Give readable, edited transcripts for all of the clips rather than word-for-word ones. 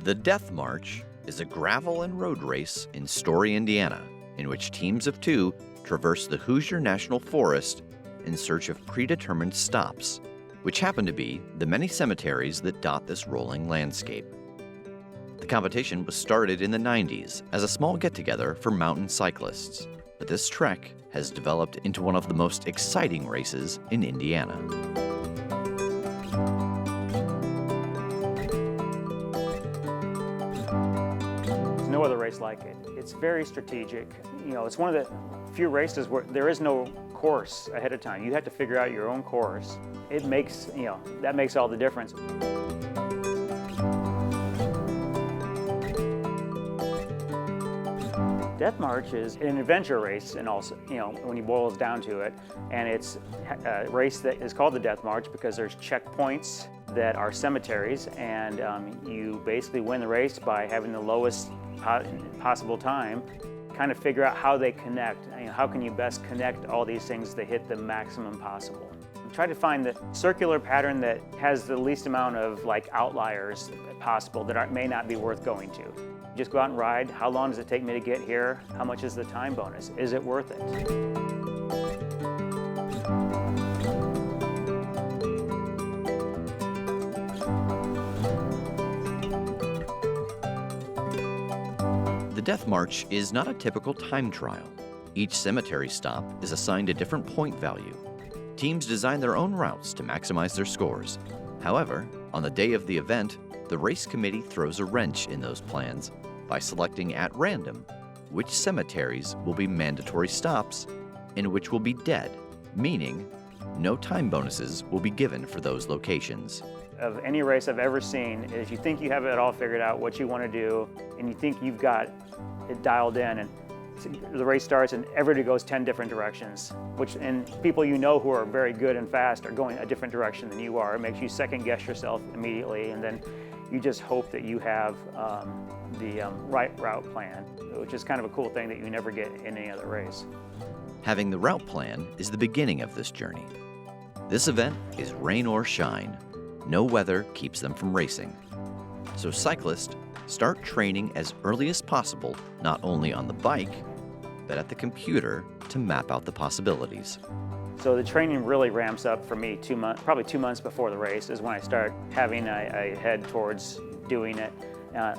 The Death March is a gravel and road race in Story, Indiana, in which teams of two traverse the Hoosier National Forest in search of predetermined stops, which happen to be the many cemeteries that dot this rolling landscape. The competition was started in the 90s as a small get-together for mountain cyclists, but this trek has developed into one of the most exciting races in Indiana. There's no other race like it. It's very strategic. It's one of the few races where there is no course ahead of time. You have to figure out your own course. It makes, that makes all the difference. Death March is an adventure race, and also, when you boil it down to it, and it's a race that is called the Death March because there's checkpoints that are cemeteries, and you basically win the race by having the lowest possible time, kind of figure out how they connect. How can you best connect all these things to hit the maximum possible? Try to find the circular pattern that has the least amount of outliers possible that may not be worth going to. Just go out and ride. How long does it take me to get here? How much is the time bonus? Is it worth it? The Death March is not a typical time trial. Each cemetery stop is assigned a different point value. Teams design their own routes to maximize their scores. However, on the day of the event, the race committee throws a wrench in those plans by selecting at random which cemeteries will be mandatory stops and which will be dead, meaning no time bonuses will be given for those locations. Of any race I've ever seen, is you think you have it all figured out, what you want to do, and you think you've got it dialed in, and the race starts and everybody goes 10 different directions, and people who are very good and fast are going a different direction than you are. It makes you second guess yourself immediately, and then you just hope that you have the right route plan, which is kind of a cool thing that you never get in any other race. Having the route plan is the beginning of this journey. This event is rain or shine. No weather keeps them from racing. So cyclists start training as early as possible, not only on the bike, but at the computer to map out the possibilities. So the training really ramps up for me probably 2 months before the race is when I start having a head towards doing it. I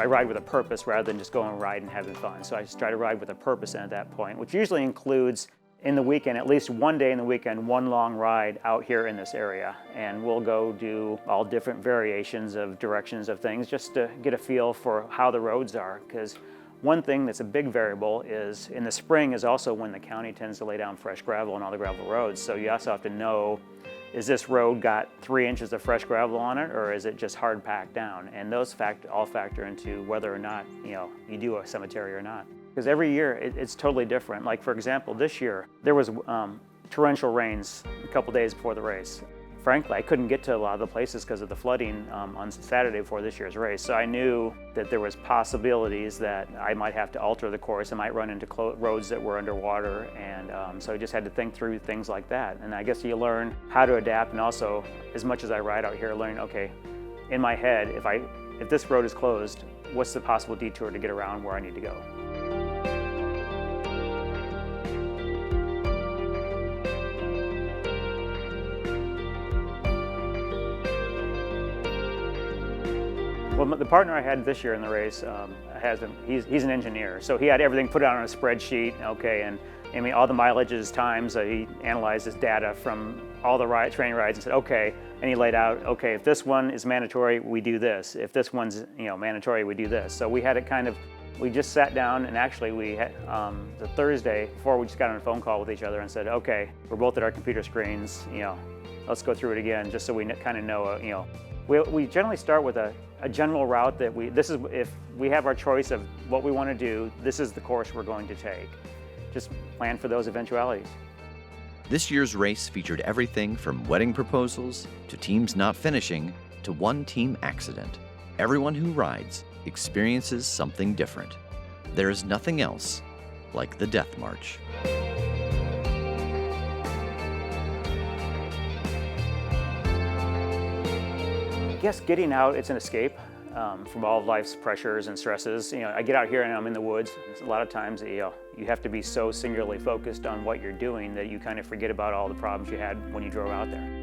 ride with a purpose rather than just going and ride and having fun. So I just try to ride with a purpose at that point, which usually includes in the weekend, at least one day in the weekend, one long ride out here in this area. And we'll go do all different variations of directions of things just to get a feel for how the roads are. Because one thing that's a big variable is in the spring is also when the county tends to lay down fresh gravel on all the gravel roads. So you also have to know, is this road got 3 inches of fresh gravel on it, or is it just hard packed down? And those all factor into whether or not you do a cemetery or not. Because every year it's totally different. Like for example, this year there was torrential rains a couple days before the race. Frankly, I couldn't get to a lot of the places because of the flooding on Saturday before this year's race. So I knew that there was possibilities that I might have to alter the course. I might run into roads that were underwater, and so I just had to think through things like that. And I guess you learn how to adapt, and also, as much as I ride out here, learning, okay, in my head, if this road is closed, what's the possible detour to get around where I need to go? Well, the partner I had this year in the race he's an engineer, so he had everything put out on a spreadsheet, okay, and all the mileages, times, he analyzed his data from all the training rides and said, okay, and he laid out, okay, if this one is mandatory, we do this. If this one's mandatory, we do this. So we had it we just sat down, and actually we had the Thursday before, we just got on a phone call with each other and said, okay, we're both at our computer screens, let's go through it again just so we kind of know, we generally start with a general route that if we have our choice of what we want to do, this is the course we're going to take. Just plan for those eventualities. This year's race featured everything from wedding proposals to teams not finishing to one team accident. Everyone who rides experiences something different. There is nothing else like the Death March. guess getting out, it's an escape from all of life's pressures and stresses. I get out here and I'm in the woods. A lot of times, you have to be so singularly focused on what you're doing that you kind of forget about all the problems you had when you drove out there.